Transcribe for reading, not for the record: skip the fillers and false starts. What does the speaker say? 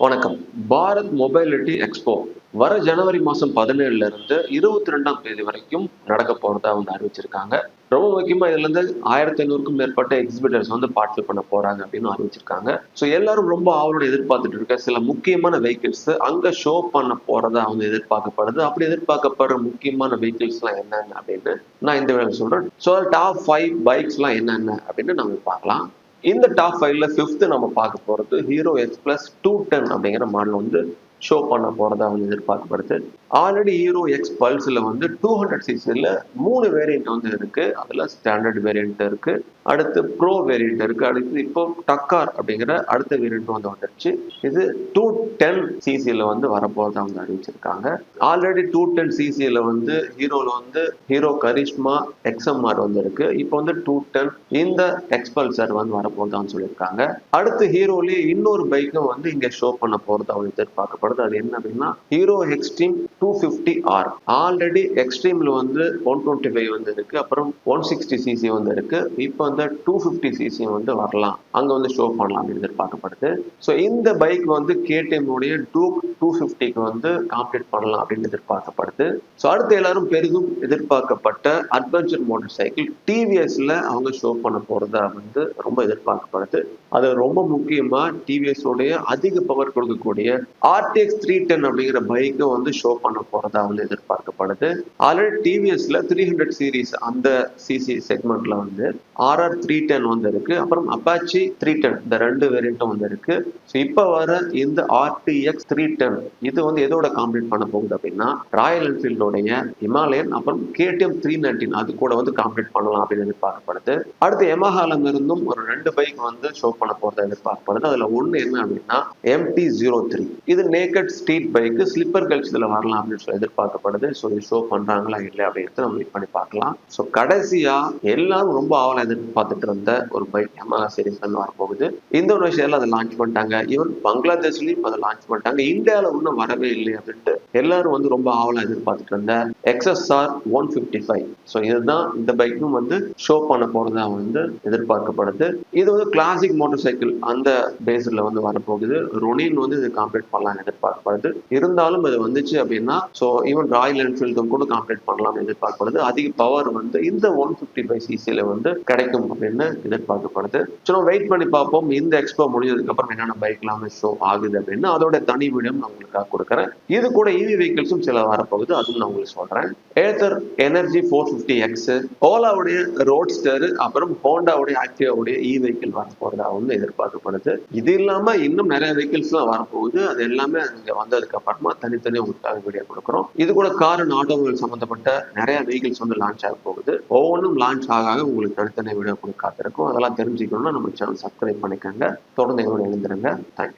வணக்கம். Bharat mobility expo வர ஜனவரி மாசம் 17ல இருந்து 22ஆம் தேதி வரைக்கும் நடக்க போறதா வந்து அறிவிச்சிருக்காங்க. ரொம்ப முக்கியமா இதுல இருந்து 1500க்கும் மேற்பட்ட எக்ஸிபிட்டர்ஸ் வந்து பார்ட்டிசிபேட் பண்ண போறாங்க அப்படின்னு அறிவிச்சிருக்காங்க. ஸோ எல்லாரும் ரொம்ப ஆவலோட எதிர்பார்த்துட்டு இருக்க சில முக்கியமான வெஹிக்கிள்ஸ் அங்க ஷோ பண்ண போறதா வந்து எதிர்பார்க்கப்படுது. அப்படி எதிர்பார்க்கப்படுற முக்கியமான வெஹிக்கிள்ஸ்லாம் என்னென்ன அப்படின்னு நான் இந்த வீடியோல சொல்றேன். ஸோ டாப் 5 பைக்ஸ்லாம் என்னென்ன அப்படின்னு நம்ம பார்க்கலாம். இந்த டாப் 5ல 5th நம்ம பார்க்க போறது ஹீரோ எக்ஸ் பிளஸ் 210 அப்படிங்கிற மாடல் வந்து ஷோ பண்ண போறதா வந்து எதிர்பார்க்கப்படுது. ஆல்ரெடி ஹீரோ எக்ஸ் பல்ஸ்ல வந்து 200 சிசில 3 வேரியன்ட் வந்து இருக்கு. அதுல ஸ்டாண்டர்ட் வேரியன்ட் இருக்கு, அடுத்து ப்ரோ வேரியன்ட் இருக்கு, அடுத்து இப்போ டக்கார் அப்படிங்கிற அடுத்த வேரியன்ட் வந்து வந்துருச்சு. இது 210 சிசில வந்து வரப்போறதா வந்து அறிவிச்சிருக்காங்க. ஆல்ரெடி 210 சிசில வந்து ஹீரோல வந்து ஹீரோ கரிஷ்மா எக்ஸ்எம்ஆர் வந்து இருக்கு. இப்போ வந்து 210 இந்த எக்ஸ்பல்சர் வந்து வரப்போறதான்னு சொல்லியிருக்காங்க. அடுத்து ஹீரோலயே இன்னொரு பைக்கும் வந்து இங்க ஷோ பண்ண போறதா வந்து எதிர்பார்க்கப்படுது. அது என்ன அப்படின்னா ஹீரோ எக்ஸ்ட்ரீம் 250R. ஆல்ரெடி எக்ஸ்ட்ரீம்ல வந்து 125 வந்து இருக்கு, அப்புறம் 160 சிசி வந்து இருக்கு. இப்போ வந்து 250 சிசி வந்து வரலாம், அங்க வந்து ஷோ பண்ணலாம் அப்படின்னு எதிர்பார்க்கப்படுது. ஸோ இந்த பைக் வந்து கேடிஎம் உடைய டூக் 250க்கு வந்து காம்பீட் பண்ணலாம் அப்படின்னு எதிர்பார்க்கப்படுது. ஸோ அடுத்து எல்லாரும் பெரிதும் எதிர்பார்க்கப்பட்ட அட்வென்ச்சர் மோட்டார் சைக்கிள் டிவிஎஸ்ல அவங்க ஷோ பண்ண போறதா வந்து ரொம்ப எதிர்பார்க்கப்படுது. அது ரொம்ப முக்கியமா டிவிஎஸ் உடைய அதிக பவர் கொடுக்கக்கூடிய RTX 310 அப்படிங்கிற பைக்கை வந்து ஷோ பண்ண போறதா வந்து எதிர்பார்க்கப்படுது. ஆல்ரெடி டிவிஎஸ்ல 300 சீரீஸ் அந்த சிசி செக்மெண்ட்ல வந்து RR 310 வந்து இருக்கு, அப்புறம் அப்பாச்சி 310 இந்த ரெண்டு வேரியண்ட்டும் வந்து இருக்கு. ஸோ இப்போ வர இந்த RTX 310 இது வந்து எதோட காம்பீட் பண்ண போகுது அப்படின்னா ராயல் என்ஃபீல்டோடைய ஹிமாலயன் அப்புறம் KTM 319 அது கூட வந்து காம்பீட் பண்ணலாம் அப்படின்னு எதிர்பார்க்கப்படுது. அடுத்து யமஹால இருந்தும் ஒரு 2 பைக் வந்து ஷோ பண்ண போறதா எதிர்பார்க்கப்படுது. அதுல ஒண்ணு என்ன அப்படின்னா MT-03. இது naked street bike, slipper culls இதுல வரலாம் அப்படின்னு சொல்லி எதிர்பார்க்கப்படுது. ஸோ இது ஷோ பண்றாங்களா இல்லை அப்படிங்கிறத நம்ம வெயிட் பண்ணி பார்க்கலாம். ஸோ கடைசியா எல்லாரும் ரொம்ப ஆவலா எதிர்பார்த்துட்டு இருந்த ஒரு பைக் யமஹா சீரிஸ் வந்து வரப்போகுது. இந்தோனேஷியால அதை லான்ச் பண்ணிட்டாங்க, ஈவன் பங்களாதேஷ்லயும் அதை லான்ச் பண்ணிட்டாங்க. இந்தியாவில இன்னும் வரவே இல்லை அப்படின்ட்டு எல்லாரும் வந்து ரொம்ப ஆவலா எதிர்பார்த்துட்டு இருந்த XSR 155. ஸோ இதுதான் இந்த பைக்கும் வந்து ஷோ பண்ண போறதா வந்து எதிர்பார்க்கப்படுது. இது வந்து கிளாசிக் மோட்டார் சைக்கிள் அந்த பேஸ்ல வந்து வரப்போகுது. ரொனின் வந்து இது காம்பீட் பண்ணலாம் எதிர்பார்க்கப்படுது. இருந்தாலும் இது வந்துச்சு அப்படின்னா ஸோ ஈவன் ராயல் என்ஃபீல்டும் கூட காம்பீட் பண்ணலாம் எதிர்பார்க்கப்படுது. அதிக பவர் வந்து இந்த 155 சிசில வந்து கிடைக்கும் அப்படின்னு எதிர்பார்க்கப்படுது. ஸோ வெயிட் பண்ணி பார்ப்போம் இந்த எக்ஸ்போ முடிஞ்சதுக்கு அப்புறம் என்னென்ன பைக் எல்லாமே ஷோ ஆகுது அப்படின்னு. அதோட தனி வீடியோ நான் உங்களுக்காக கொடுக்குறேன். இது கூட இவி வெஹிக்கிள்ஸும் சில வரப்போகுது, அதுவும் நான் உங்களுக்கு சொல்றேன். ஏத்தர் எனர்ஜி 450X, ஓலாவுடைய ரோட்ஸ்டர், அப்புறம் ஹோண்டாவுடைய ஆக்டிவாவுடைய இ வெஹிக்கிள் வர போறதா வந்து எதிர்பார்க்கப்படுது. இது இல்லாம இன்னும் நிறைய வெஹிக்கிள்ஸ் எல்லாம் வரப்போகுது. அது எல்லாமே இங்க வந்ததுக்கு அப்புறமா தனித்தனியாக உங்களுக்காக வீடியோ கொடுக்குறோம். இது கூட கார் அண்ட் ஆட்டோமொபைல் சம்பந்தப்பட்ட நிறைய வெஹிக்கிள்ஸ் வந்து லான்ச் ஆக போகுது. ஒவ்வொன்றும் லான்ச் ஆக உங்களுக்கு தனித்தனியாக வீடியோ கொடுக்க காத்திருக்கும். அதெல்லாம் தெரிஞ்சுக்கணும்னா நம்ம சேனல் சப்ஸ்கிரைப் பண்ணிக்கோங்க. தொடர்ந்து எங்களோட எழுந்துருங்க. தேங்க்யூ.